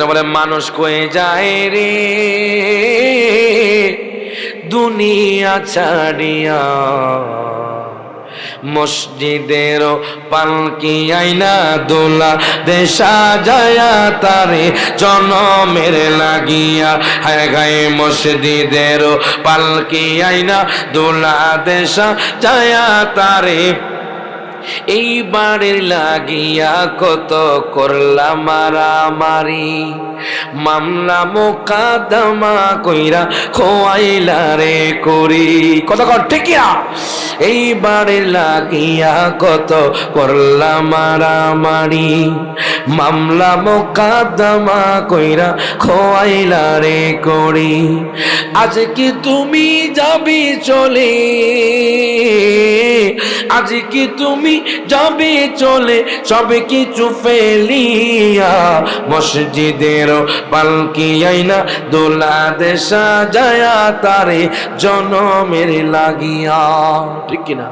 বলে মানুষ কয়ে যায় রে দুনিয়া ছাড়িয়া, মসজিদের পালকি আইনা দোলা দেশা যায়া তারে জনমের লাগিয়া। হায় গায়ে মসজিদের পালকি আইনা দোলা দেশা যায়া তারে এই বাড়ির লাগিয়া কত করলাম মারামারি, মামলা মোকদ্দমা কইরা খোয়াইলা রে করি। কত কর ঠিকিয়া এই বাড়ির লাগিয়া কত করলাম মারামারি, মামলা মোকদ্দমা কইরা খোয়াইলা রে করি। আজ কি তুমি যাবি চলে, আজ কি তুমি যাবে চলে সব কিছু ফেলিয়া, মসজিদের পালকি আইনা দোলা দেশা যায়া তারে জনমের লাগিয়া। ঠিক কিনা?